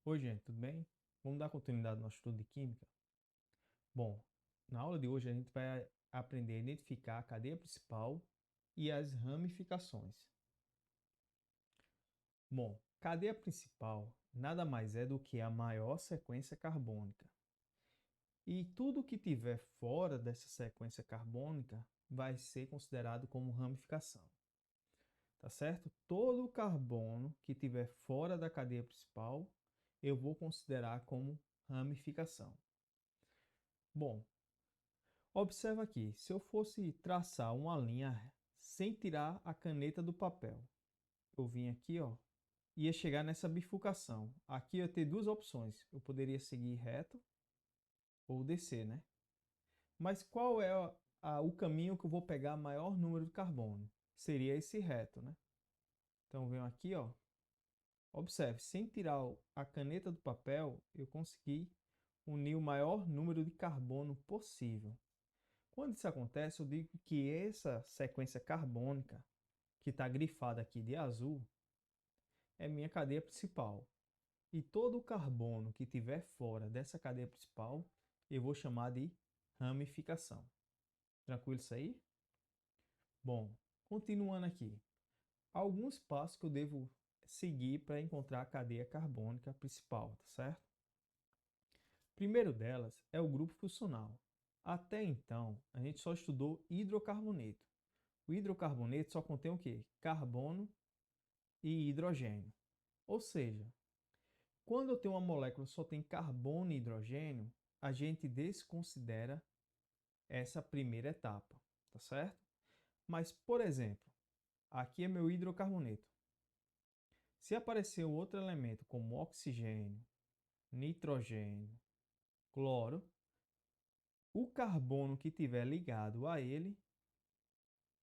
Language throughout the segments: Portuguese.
Oi, gente, tudo bem? Vamos dar continuidade ao nosso estudo de Química? Bom, na aula de hoje a gente vai aprender a identificar a cadeia principal e as ramificações. Bom, cadeia principal nada mais é do que a maior sequência carbônica. E tudo que tiver fora dessa sequência carbônica vai ser considerado como ramificação. Tá certo? Todo carbono que tiver fora da cadeia principal, eu vou considerar como ramificação. Bom, observa aqui, se eu fosse traçar uma linha sem tirar a caneta do papel, eu vim aqui, ó, ia chegar nessa bifurcação. Aqui eu ia ter duas opções. Eu poderia seguir reto ou descer, né? Mas qual é o caminho que eu vou pegar maior número de carbono? Seria esse reto, né? Então, eu venho aqui, ó. Observe, sem tirar a caneta do papel, eu consegui unir o maior número de carbono possível. Quando isso acontece, eu digo que essa sequência carbônica, que está grifada aqui de azul, é minha cadeia principal. E todo o carbono que estiver fora dessa cadeia principal, eu vou chamar de ramificação. Tranquilo isso aí? Bom, continuando aqui. Alguns passos que eu devo seguir para encontrar a cadeia carbônica principal, tá certo? Primeiro delas é o grupo funcional. Até então, a gente só estudou hidrocarboneto. O hidrocarboneto só contém o quê? Carbono e hidrogênio. Ou seja, quando eu tenho uma molécula que só tem carbono e hidrogênio, a gente desconsidera essa primeira etapa, tá certo? Mas, por exemplo, aqui é meu hidrocarboneto. Se aparecer outro elemento como oxigênio, nitrogênio, cloro, o carbono que tiver ligado a ele,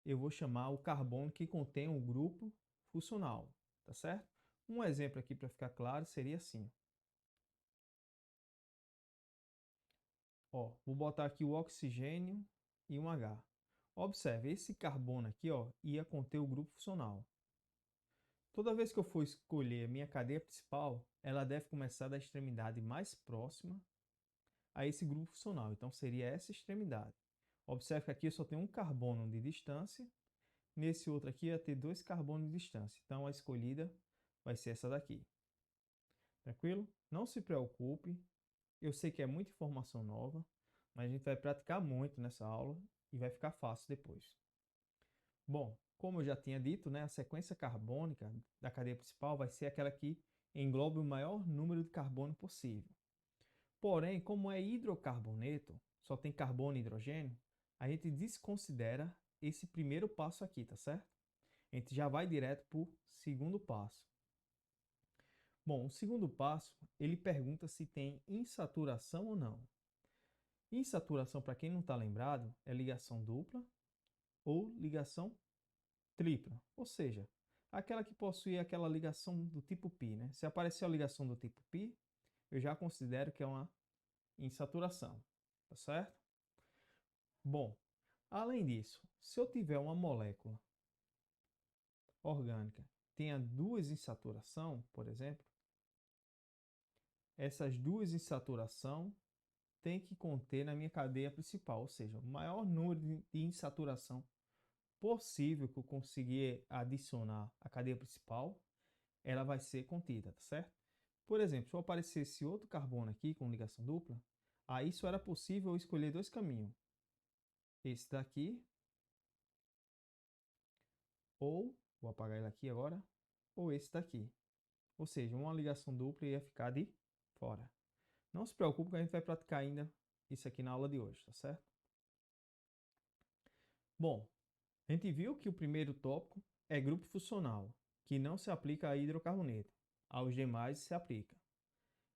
eu vou chamar o carbono que contém o grupo funcional, tá certo? Um exemplo aqui para ficar claro seria assim. Ó, vou botar aqui o oxigênio e um H. Observe, esse carbono aqui, ó, ia conter o grupo funcional. Toda vez que eu for escolher a minha cadeia principal, ela deve começar da extremidade mais próxima a esse grupo funcional. Então, seria essa extremidade. Observe que aqui eu só tenho um carbono de distância. Nesse outro aqui, ia ter dois carbonos de distância. Então, a escolhida vai ser essa daqui. Tranquilo? Não se preocupe. Eu sei que é muita informação nova, mas a gente vai praticar muito nessa aula e vai ficar fácil depois. Bom, como eu já tinha dito, né, a sequência carbônica da cadeia principal vai ser aquela que engloba o maior número de carbono possível. Porém, como é hidrocarboneto, só tem carbono e hidrogênio, a gente desconsidera esse primeiro passo aqui, tá certo? A gente já vai direto para o segundo passo. Bom, o segundo passo, ele pergunta se tem insaturação ou não. Insaturação, para quem não está lembrado, é ligação dupla ou ligação tripla, ou seja, aquela que possui aquela ligação do tipo π, né? Se aparecer a ligação do tipo π, eu já considero que é uma insaturação, tá certo? Bom, além disso, se eu tiver uma molécula orgânica tenha duas insaturação, por exemplo, essas duas insaturação tem que conter na minha cadeia principal, ou seja, o maior número de insaturação possível que eu conseguir adicionar à cadeia principal, ela vai ser contida, tá certo? Por exemplo, se eu aparecesse outro carbono aqui com ligação dupla, aí só era possível eu escolher dois caminhos. Esse daqui, ou, vou apagar ele aqui agora, ou esse daqui. Ou seja, uma ligação dupla ia ficar de fora. Não se preocupe que a gente vai praticar ainda isso aqui na aula de hoje, tá certo? Bom, a gente viu que o primeiro tópico é grupo funcional, que não se aplica a hidrocarboneto. Aos demais se aplica.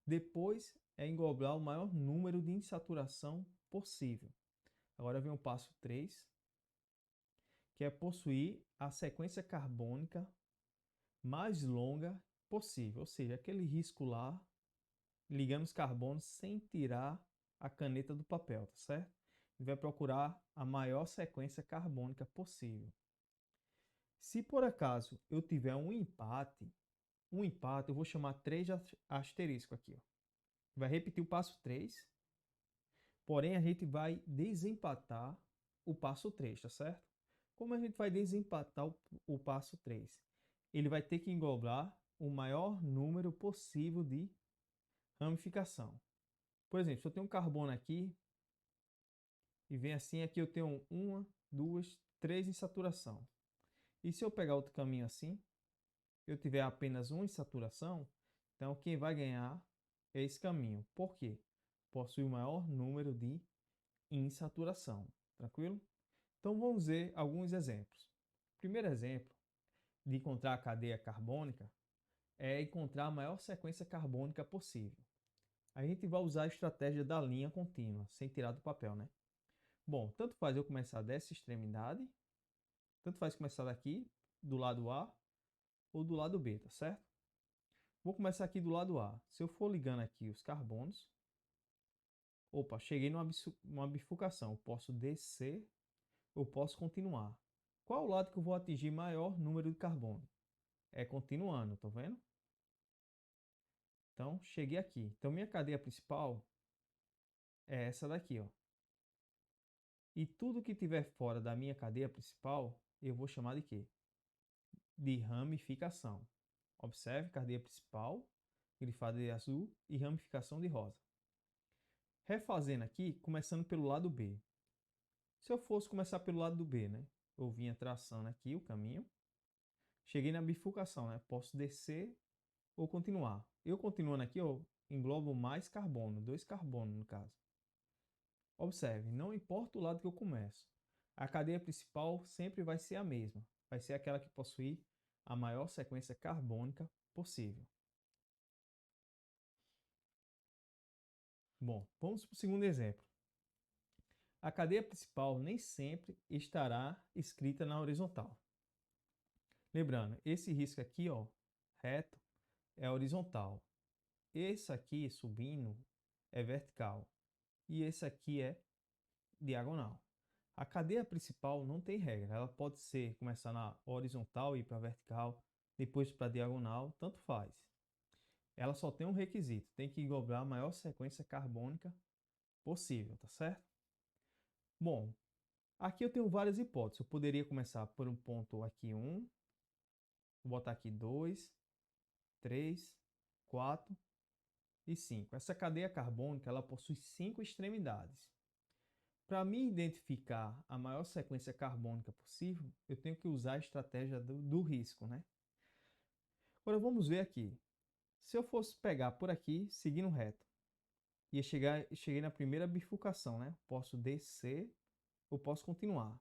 Depois é englobar o maior número de insaturação possível. Agora vem o passo 3, que é possuir a sequência carbônica mais longa possível, ou seja, aquele risco lá ligando os carbonos sem tirar a caneta do papel, tá certo? E vai procurar a maior sequência carbônica possível. Se por acaso eu tiver um empate, um empate, eu vou chamar 3 de asterisco aqui, ó. Vai repetir o passo 3, porém a gente vai desempatar o passo 3, tá certo? Como a gente vai desempatar o passo 3? Ele vai ter que englobar o maior número possível de ramificação. Por exemplo, se eu tenho um carbono aqui, e vem assim, aqui eu tenho uma, duas, três em saturação. E se eu pegar outro caminho assim, eu tiver apenas um em saturação, então quem vai ganhar é esse caminho. Por quê? Possui o maior número de insaturação. Tranquilo? Então vamos ver alguns exemplos. Primeiro exemplo de encontrar a cadeia carbônica é encontrar a maior sequência carbônica possível. A gente vai usar a estratégia da linha contínua, sem tirar do papel, né? Bom, tanto faz eu começar dessa extremidade, tanto faz começar daqui, do lado A, ou do lado B, tá certo? Vou começar aqui do lado A. Se eu for ligando aqui os carbonos, opa, cheguei numa bifurcação. Eu posso descer, eu posso continuar. Qual o lado que eu vou atingir maior número de carbono? É continuando, tá vendo? Então, cheguei aqui. Então, minha cadeia principal é essa daqui, ó. E tudo que tiver fora da minha cadeia principal, eu vou chamar de quê? De ramificação. Observe, cadeia principal, grifada de azul e ramificação de rosa. Refazendo aqui, começando pelo lado B. Se eu fosse começar pelo lado do B, né? Eu vinha traçando aqui o caminho. Cheguei na bifurcação, né? Posso descer ou continuar. Eu continuando aqui, eu englobo mais carbono, 2 carbonos no caso. Observe, não importa o lado que eu começo. A cadeia principal sempre vai ser a mesma. Vai ser aquela que possui a maior sequência carbônica possível. Bom, vamos para o segundo exemplo. A cadeia principal nem sempre estará escrita na horizontal. Lembrando, esse risco aqui, ó, reto, é horizontal. Esse aqui, subindo, é vertical. E esse aqui é diagonal. A cadeia principal não tem regra. Ela pode ser começar na horizontal e ir para vertical, depois para diagonal, tanto faz. Ela só tem um requisito, tem que englobar a maior sequência carbônica possível, tá certo? Bom, aqui eu tenho várias hipóteses. Eu poderia começar por um ponto aqui 1, vou botar aqui 2, 3, 4 e 5. Essa cadeia carbônica ela possui 5 extremidades. Para mim identificar a maior sequência carbônica possível, eu tenho que usar a estratégia do risco, né? Agora vamos ver aqui. Se eu fosse pegar por aqui, seguindo reto, cheguei na primeira bifurcação, né? Posso descer ou posso continuar.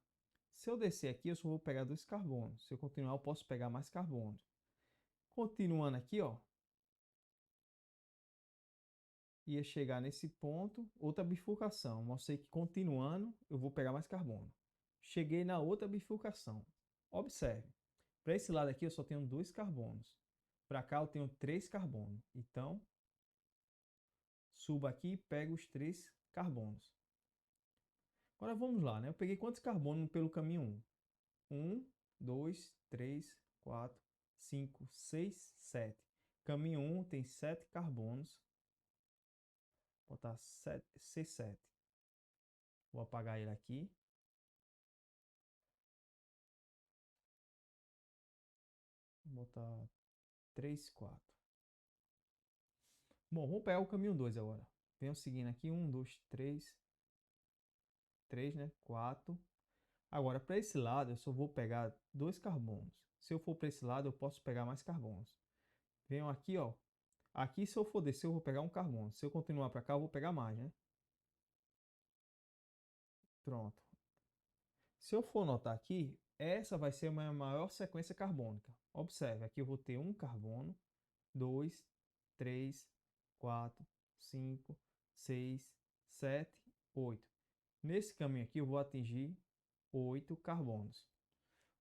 Se eu descer aqui, eu só vou pegar 2 carbonos. Se eu continuar, eu posso pegar mais carbonos. Continuando aqui, ó, ia chegar nesse ponto, outra bifurcação. Mostrei que continuando, eu vou pegar mais carbono. Cheguei na outra bifurcação. Observe, para esse lado aqui eu só tenho 2 carbonos. Para cá eu tenho 3 carbonos. Então, subo aqui e pego os 3 carbonos. Agora vamos lá, né? Eu peguei quantos carbonos pelo caminho 1? 1, 2, 3, 4, 5, 6, 7. Caminho 1 tem 7 carbonos. Vou botar C7. Vou apagar ele aqui. Vou botar 3, 4. Bom, vamos pegar o caminho 2 agora. Venho seguindo aqui. 1, 2, 3. 3, né? 4. Agora, para esse lado, eu só vou pegar 2 carbonos. Se eu for para esse lado, eu posso pegar mais carbonos. Venho aqui, ó. Aqui, se eu for descer, eu vou pegar um carbono. Se eu continuar para cá, eu vou pegar mais, né? Pronto. Se eu for notar aqui, essa vai ser a minha maior sequência carbônica. Observe, aqui eu vou ter um carbono, 2, 3, 4, 5, 6, 7, 8. Nesse caminho aqui eu vou atingir 8 carbonos.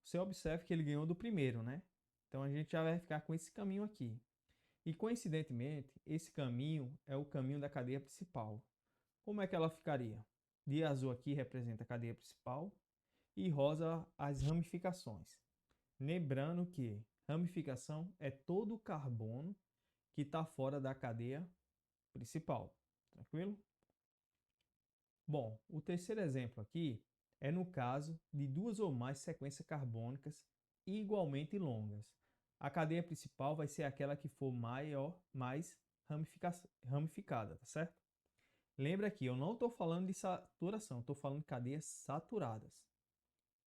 Você observe que ele ganhou do primeiro, né? Então a gente já vai ficar com esse caminho aqui. E coincidentemente, esse caminho é o caminho da cadeia principal. Como é que ela ficaria? De azul aqui representa a cadeia principal e rosa as ramificações. Lembrando que Ramificação é todo o carbono que está fora da cadeia principal. Tranquilo? Bom, o terceiro exemplo aqui é no caso de duas ou mais sequências carbônicas igualmente longas. A cadeia principal vai ser aquela que for mais ramificada, tá certo? Lembra que eu não estou falando de saturação, estou falando de cadeias saturadas.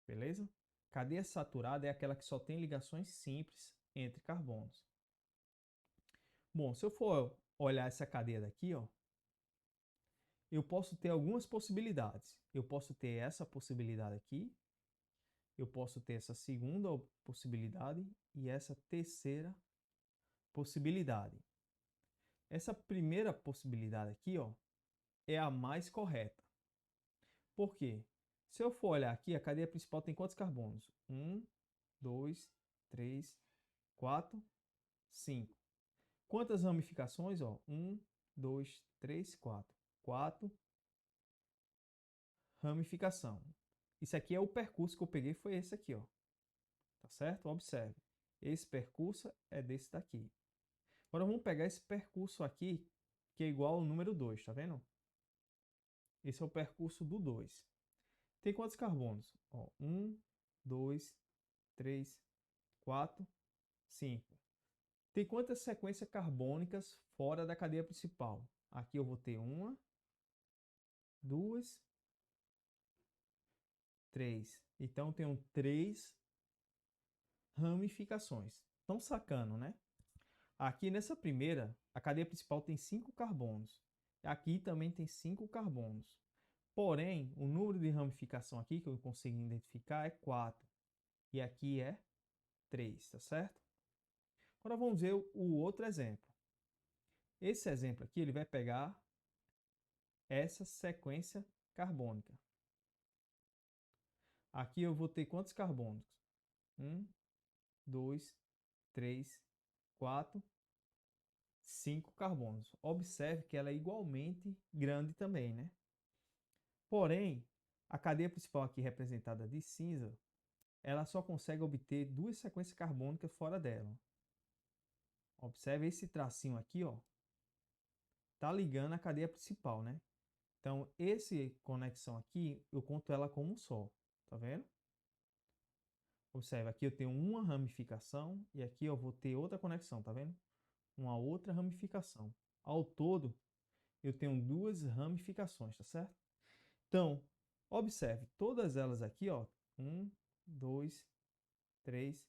Beleza? Cadeia saturada é aquela que só tem ligações simples entre carbonos. Bom, se eu for olhar essa cadeia daqui, ó, eu posso ter algumas possibilidades. Eu posso ter essa possibilidade aqui, eu posso ter essa segunda possibilidade e essa terceira possibilidade. Essa primeira possibilidade aqui, ó, é a mais correta. Por quê? Se eu for olhar aqui, a cadeia principal tem quantos carbonos? 1, 2, 3, 4, 5. Quantas ramificações? 1, 2, 3, 4. 4 ramificação. Isso aqui é o percurso que eu peguei, foi esse aqui, ó. Tá certo? Observe. Esse percurso é desse daqui. Agora vamos pegar esse percurso aqui, que é igual ao número 2, tá vendo? Esse é o percurso do 2. Tem quantos carbonos? 1, 2, 3, 4, 5. Tem quantas sequências carbônicas fora da cadeia principal? Aqui eu vou ter 1, 2, 3. Então, eu tenho 3 ramificações. Estão sacando, né? Aqui nessa primeira, a cadeia principal tem 5 carbonos. Aqui também tem 5 carbonos. Porém, o número de ramificação aqui que eu consigo identificar é 4. E aqui é 3, tá certo? Agora vamos ver o outro exemplo. Esse exemplo aqui, ele vai pegar essa sequência carbônica. Aqui eu vou ter quantos carbonos? 1, 2, 3, 4, 5 carbonos. Observe que ela é igualmente grande também, né? Porém, a cadeia principal aqui representada de cinza, ela só consegue obter 2 sequências carbônicas fora dela. Observe esse tracinho aqui, ó, tá ligando a cadeia principal, né? Então, essa conexão aqui, eu conto ela como um só, tá vendo? Observe, aqui eu tenho uma ramificação e aqui eu vou ter outra conexão, tá vendo? Uma outra ramificação. Ao todo, eu tenho 2 ramificações, tá certo? Então, observe, todas elas aqui, ó, 1, 2, 3,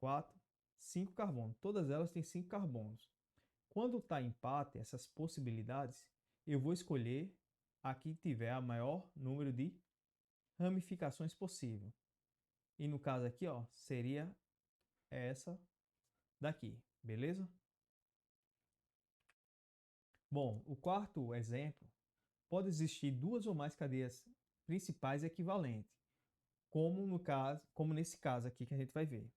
4, 5 carbonos. Todas elas têm 5 carbonos. Quando está empate, essas possibilidades, eu vou escolher a que tiver a maior número de ramificações possível. E no caso aqui, ó, seria essa daqui, beleza? Bom, o quarto exemplo, pode existir 2 ou mais cadeias principais equivalentes, como nesse caso aqui que a gente vai ver.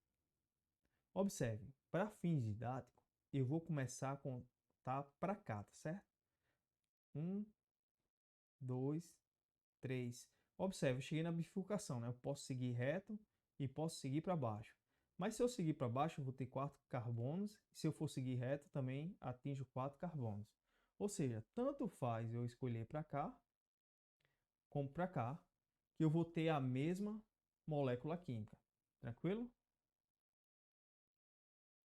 Observe, para fins didáticos, eu vou começar a contar para cá, tá certo? 1, 2, 3. Observe, eu cheguei na bifurcação, né? Eu posso seguir reto e posso seguir para baixo. Mas se eu seguir para baixo, eu vou ter 4 carbonos. E se eu for seguir reto, também atinjo 4 carbonos. Ou seja, tanto faz eu escolher para cá, como para cá, que eu vou ter a mesma molécula química. Tranquilo?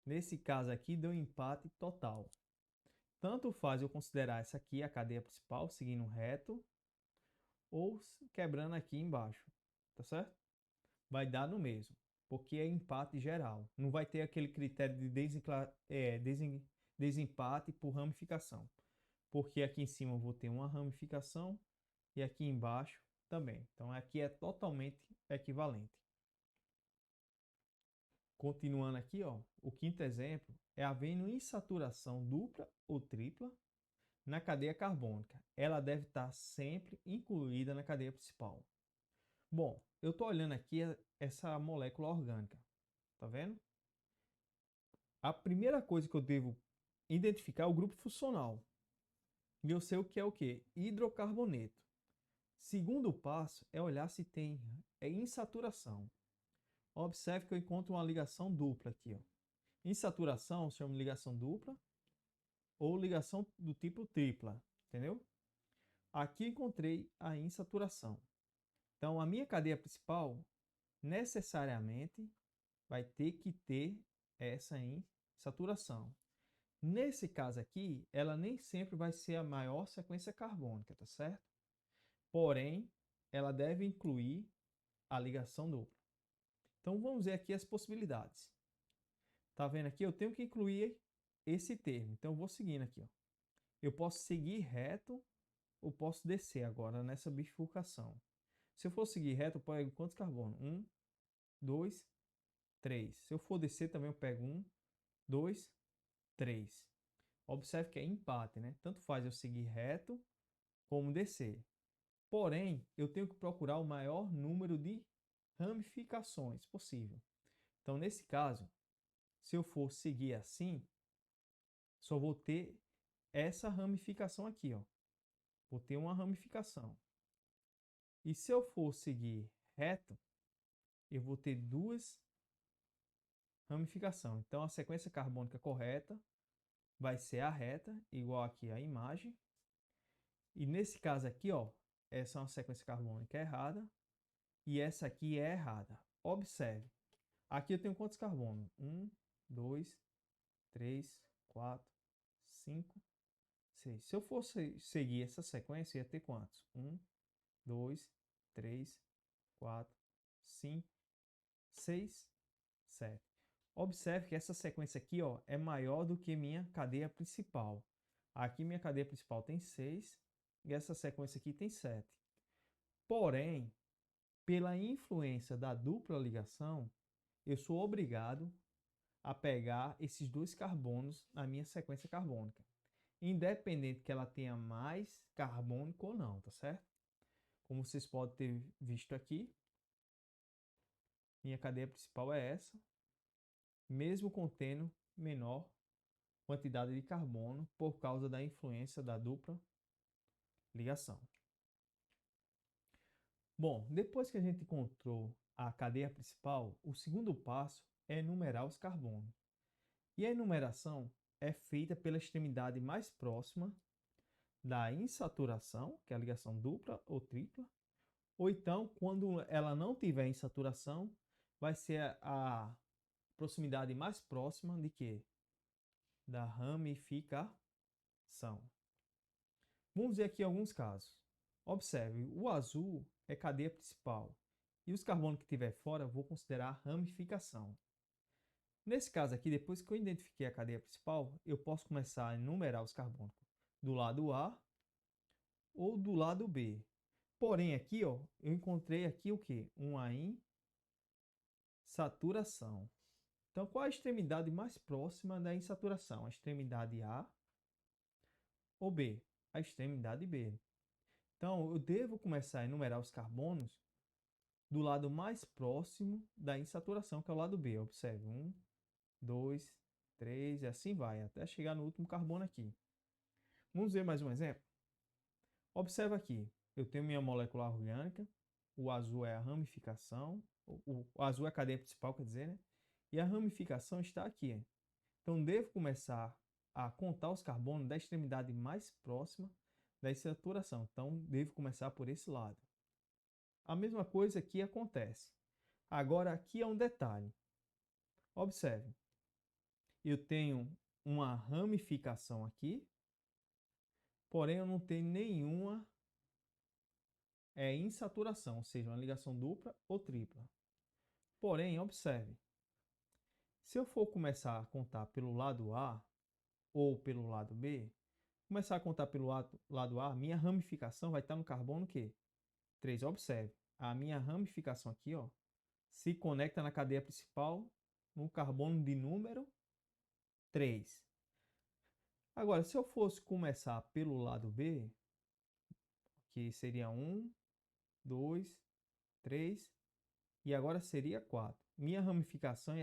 Nesse caso aqui, deu empate total. Tanto faz eu considerar essa aqui a cadeia principal, seguindo reto, ou quebrando aqui embaixo, tá certo? Vai dar no mesmo, porque é empate geral. Não vai ter aquele critério de desempate por ramificação, porque aqui em cima eu vou ter uma ramificação e aqui embaixo também. Então aqui é totalmente equivalente. Continuando aqui, ó, o quinto exemplo é havendo insaturação dupla ou tripla na cadeia carbônica. Ela deve estar sempre incluída na cadeia principal. Bom, eu estou olhando aqui essa molécula orgânica, tá vendo? A primeira coisa que eu devo identificar é o grupo funcional. E eu sei o que é o quê? Hidrocarboneto. Segundo passo é olhar se tem insaturação. Observe que eu encontro uma ligação dupla aqui, ó. Insaturação se chama ligação dupla ou ligação do tipo tripla, entendeu? Aqui encontrei a insaturação. Então, a minha cadeia principal necessariamente vai ter que ter essa insaturação. Nesse caso aqui, ela nem sempre vai ser a maior sequência carbônica, tá certo? Porém, ela deve incluir a ligação dupla. Então, vamos ver aqui as possibilidades. Tá vendo aqui? Eu tenho que incluir esse termo. Então, eu vou seguindo aqui. Ó. Eu posso seguir reto ou posso descer agora nessa bifurcação. Se eu for seguir reto, eu pego quantos carbonos? 1, 2, 3. Se eu for descer, também eu pego 1, 2, 3. Observe que é empate, né? Tanto faz eu seguir reto como descer. Porém, eu tenho que procurar o maior número de ramificações possível. Então, nesse caso, se eu for seguir assim, só vou ter essa ramificação aqui, ó. Vou ter uma ramificação. E se eu for seguir reto, eu vou ter duas ramificações. Então, a sequência carbônica correta vai ser a reta, igual aqui a imagem. E nesse caso aqui, ó, essa é uma sequência carbônica errada e essa aqui é errada. Observe. Aqui eu tenho quantos carbonos? 1, 2, 3, 4, 5, 6. Se eu fosse seguir essa sequência, ia ter quantos? 1, 2, 3, 4, 5, 6, 7. Observe que essa sequência aqui, ó, é maior do que minha cadeia principal. Aqui minha cadeia principal tem 6 e essa sequência aqui tem 7. Porém, pela influência da dupla ligação, eu sou obrigado a pegar esses dois carbonos na minha sequência carbônica, independente que ela tenha mais carbônico ou não, tá certo? Como vocês podem ter visto aqui, minha cadeia principal é essa, mesmo contendo menor quantidade de carbono por causa da influência da dupla ligação. Bom, depois que a gente encontrou a cadeia principal, o segundo passo é enumerar os carbonos. E a enumeração é feita pela extremidade mais próxima da insaturação, que é a ligação dupla ou tripla, ou então, quando ela não tiver insaturação, vai ser a proximidade mais próxima de quê? Da ramificação. Vamos ver aqui alguns casos. Observe, o azul é cadeia principal e os carbonos que tiver fora eu vou considerar ramificação. Nesse caso aqui, depois que eu identifiquei a cadeia principal, eu posso começar a enumerar os carbonos do lado A ou do lado B. Porém, aqui, ó, eu encontrei aqui o quê? Uma insaturação. Então, qual a extremidade mais próxima da insaturação? A extremidade A ou B? A extremidade B. Então, eu devo começar a enumerar os carbonos do lado mais próximo da insaturação, que é o lado B. Observe, 1, 2, 3 e assim vai, até chegar no último carbono aqui. Vamos ver mais um exemplo? Observe aqui, eu tenho minha molécula orgânica, o azul é a ramificação, o azul é a cadeia principal, quer dizer, né? E a ramificação está aqui. Então, devo começar a contar os carbonos da extremidade mais próxima da insaturação. Então, devo começar por esse lado. A mesma coisa aqui acontece. Agora, aqui é um detalhe. Observe, eu tenho uma ramificação aqui, porém eu não tenho nenhuma insaturação, ou seja, uma ligação dupla ou tripla. Porém, observe, se eu for começar a contar pelo lado A ou pelo lado B, começar a contar pelo lado A, minha ramificação vai estar no carbono quê? 3. Observe, a minha ramificação aqui, ó, se conecta na cadeia principal no carbono de número 3. Agora, se eu fosse começar pelo lado B, que seria 1, 2, 3 e agora seria 4. Minha ramificação é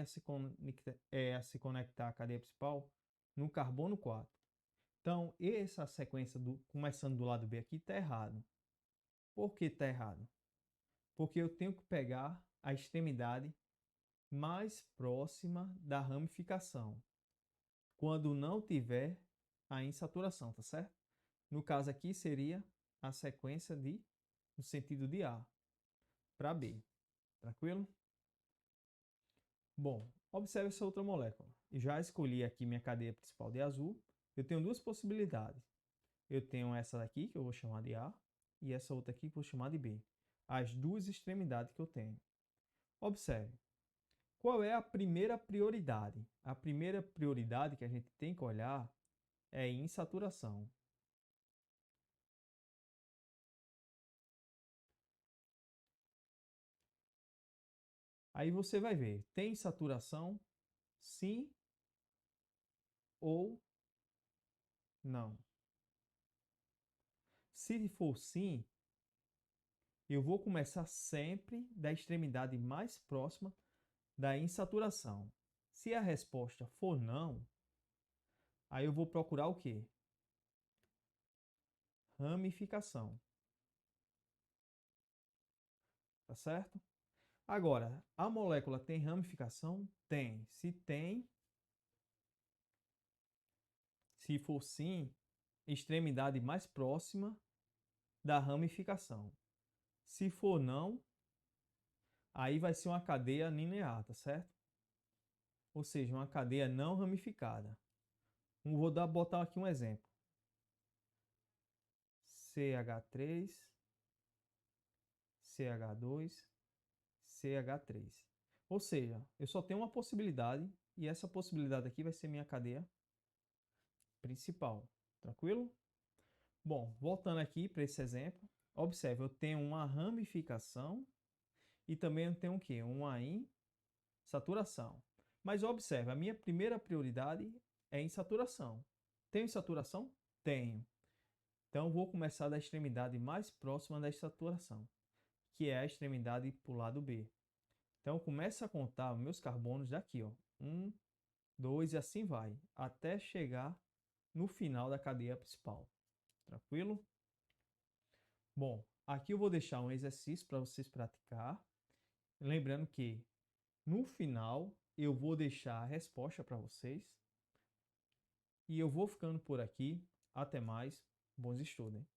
a se conectar à cadeia principal no carbono 4. Então, essa sequência começando do lado B aqui está errado. Por que está errado? Porque eu tenho que pegar a extremidade mais próxima da ramificação, quando não tiver a insaturação, tá certo? No caso aqui seria a sequência no sentido de A para B, tranquilo? Bom, observe essa outra molécula. Já escolhi aqui minha cadeia principal de azul. Eu tenho duas possibilidades. Eu tenho essa daqui, que eu vou chamar de A, e essa outra aqui, que eu vou chamar de B. As duas extremidades que eu tenho. Observe. Qual é a primeira prioridade? A primeira prioridade que a gente tem que olhar é insaturação. Aí você vai ver, tem saturação? Sim ou não? Se for sim, eu vou começar sempre da extremidade mais próxima da insaturação. Se a resposta for não, aí eu vou procurar o quê? Ramificação. Tá certo? Agora, a molécula tem ramificação? Tem. Se tem, se for sim, extremidade mais próxima da ramificação. Se for não, aí vai ser uma cadeia linear, tá certo? Ou seja, uma cadeia não ramificada. Botar aqui um exemplo. CH3, CH2, CH3. Ou seja, eu só tenho uma possibilidade e essa possibilidade aqui vai ser minha cadeia principal. Tranquilo? Bom, voltando aqui para esse exemplo, observe, eu tenho uma ramificação e também eu tenho o quê? Uma insaturação. Mas observe, a minha primeira prioridade é insaturação. Tenho insaturação? Tenho. Então, vou começar da extremidade mais próxima da insaturação, que é a extremidade para o lado B. Então, começo a contar meus carbonos daqui, ó. 1, 2 e assim vai, até chegar no final da cadeia principal. Tranquilo? Bom, aqui eu vou deixar um exercício para vocês praticar. Lembrando que no final eu vou deixar a resposta para vocês. E eu vou ficando por aqui. Até mais. Bons estudos, hein?